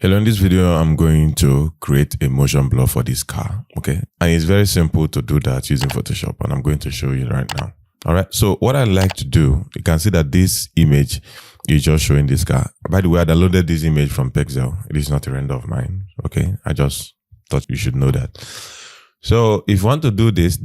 Hello, in this video, I'm going to create a motion blur for this car, okay? And it's very simple to do that using Photoshop, and I'm going to show you right now. All right, so what I like to do, you can see that this image is just showing this car. By the way, I downloaded this image from Pexel. It is not a render of mine, okay? I just thought you should know that. So if you want to do this,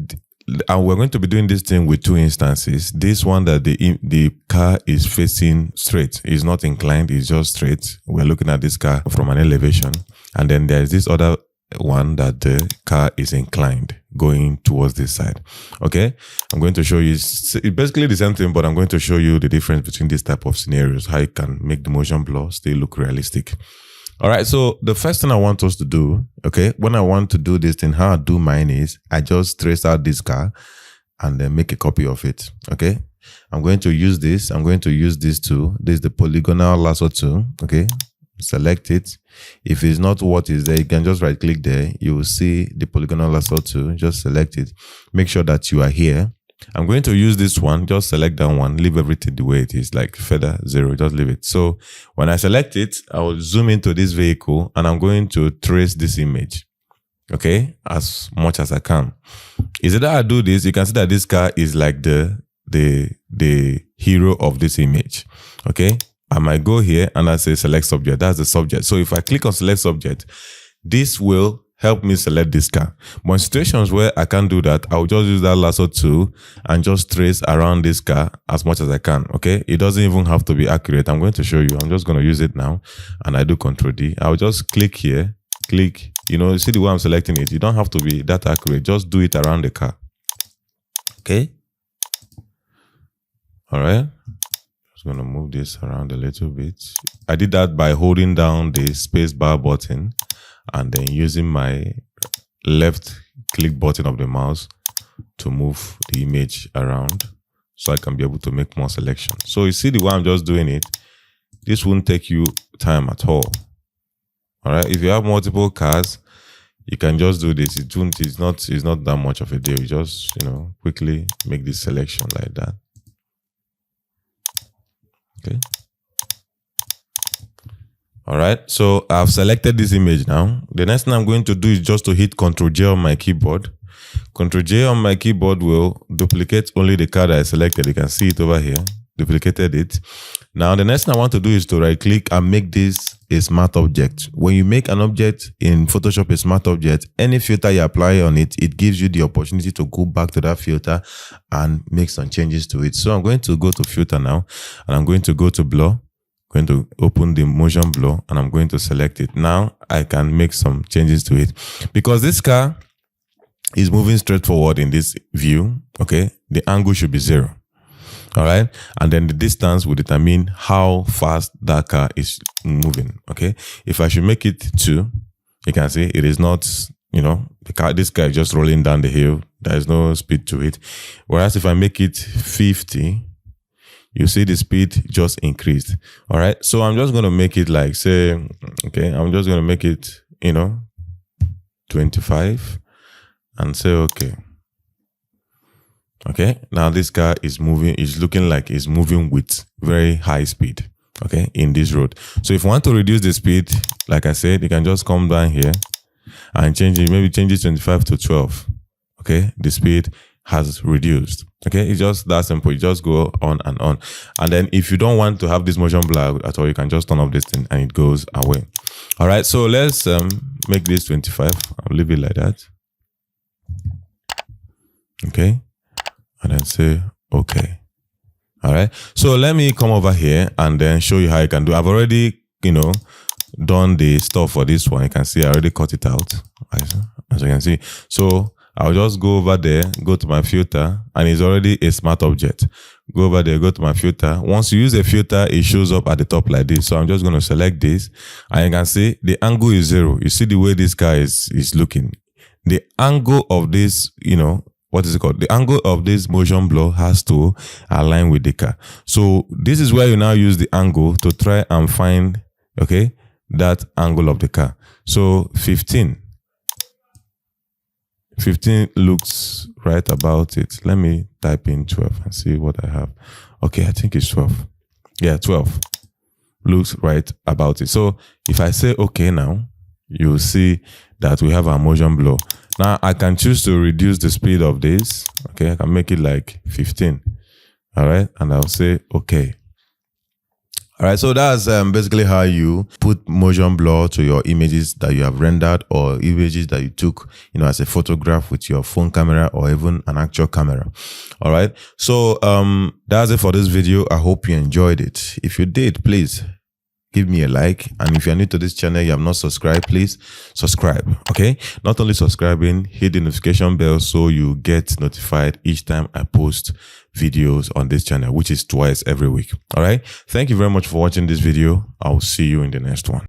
and we're going to be doing this thing with two instances. This one that the car is facing straight, is not inclined, it's just straight. We're looking at this car from an elevation. And then there's this other one that the car is inclined, going towards this side. Okay, I'm going to show you, it's basically the same thing, but I'm going to show you the difference between this type of scenarios, how you can make the motion blur still look realistic. All right, so the first thing I want us to do, okay, when I want to do this thing, how I do mine is I just trace out this car and then make a copy of it, okay? I'm going to use this. I'm going to use this tool. This is the polygonal lasso tool, okay? Select it. If it's not what is there, you can just right click there. You will see the polygonal lasso tool. Just select it. Make sure that you are here. I'm going to use this one, just select that one, leave everything the way it is, like feather 0, just leave it. So when I select it, I will zoom into this vehicle and I'm going to trace this image, okay, as much as I can. Is it that I do this, you can see that this car is like the hero of this image, okay? I might go here and I say select subject, that's the subject. So if I click on select subject, this will help me select this car. But in situations where I can't do that, I'll just use that lasso tool and just trace around this car as much as I can, okay? It doesn't even have to be accurate. I'm going to show you. I'm just going to use it now, and I do Ctrl D. I'll just click here, click, you see the way I'm selecting it. You don't have to be that accurate. Just do it around the car, okay? All right. Just going to move this around a little bit. I did that by holding down the space bar button and then using my left click button of the mouse to move the image around so I can be able to make more selections. So you see the way I'm just doing it, this won't take you time at all. All right, if you have multiple cars, you can just do this. It's not that much of a deal. You just, quickly make this selection like that. Okay. All right, so I've selected this image now. The next thing I'm going to do is just to hit Ctrl J on my keyboard. Ctrl J on my keyboard will duplicate only the car that I selected. You can see it over here, duplicated it. Now, the next thing I want to do is to right click and make this a smart object. When you make an object in Photoshop a smart object, any filter you apply on it, it gives you the opportunity to go back to that filter and make some changes to it. So I'm going to go to filter now, and I'm going to go to blur. Going to open the motion blur and I'm going to select it. Now I can make some changes to it because this car is moving straight forward in this view. Okay, the angle should be 0. All right, and then the distance will determine how fast that car is moving. Okay, if I should make it 2, you can see it is not, this car is just rolling down the hill. There is no speed to it. Whereas if I make it 50, you see the speed just increased. All right, so I'm just going to make it like, say, okay, I'm just going to make it, 25 and say, okay. Okay, now this car is moving, is looking like it's moving with very high speed, okay, in this road. So if you want to reduce the speed, like I said, you can just come down here and change it, maybe change it 25 to 12. Okay, the speed has reduced. Okay, it's just that simple. You just go on. And then if you don't want to have this motion blur at all, you can just turn off this thing and it goes away. All right, so let's make this 25. I'll leave it like that. Okay, and then say okay. All right, so let me come over here and then show you how you can do. I've already, done the stuff for this one. You can see I already cut it out, as you can see. So I'll just go over there, go to my filter, and it's already a smart object. Go over there, go to my filter. Once you use a filter, it shows up at the top like this. So I'm just going to select this, and you can see the angle is 0. You see the way this guy is looking. The angle of this, what is it called? The angle of this motion blur has to align with the car. So this is where you now use the angle to try and find, okay, that angle of the car. So 15 looks right about it. Let me type in 12 and see what I have. Okay, I think it's 12. Yeah, 12. looks right about it. So if I say okay now, you'll see that we have our motion blur. Now I can choose to reduce the speed of this. Okay, I can make it like 15. All right, and I'll say okay. All right, so that's basically how you put motion blur to your images that you have rendered or images that you took, as a photograph with your phone camera or even an actual camera. All right, so that's it for this video. I hope you enjoyed it. If you did, please give me a like, and if you're new to this channel, you have not subscribed, please subscribe. Okay, not only subscribing, hit the notification bell so you get notified each time I post videos on this channel, which is twice every week. All right, thank you very much for watching this video. I'll see you in the next one.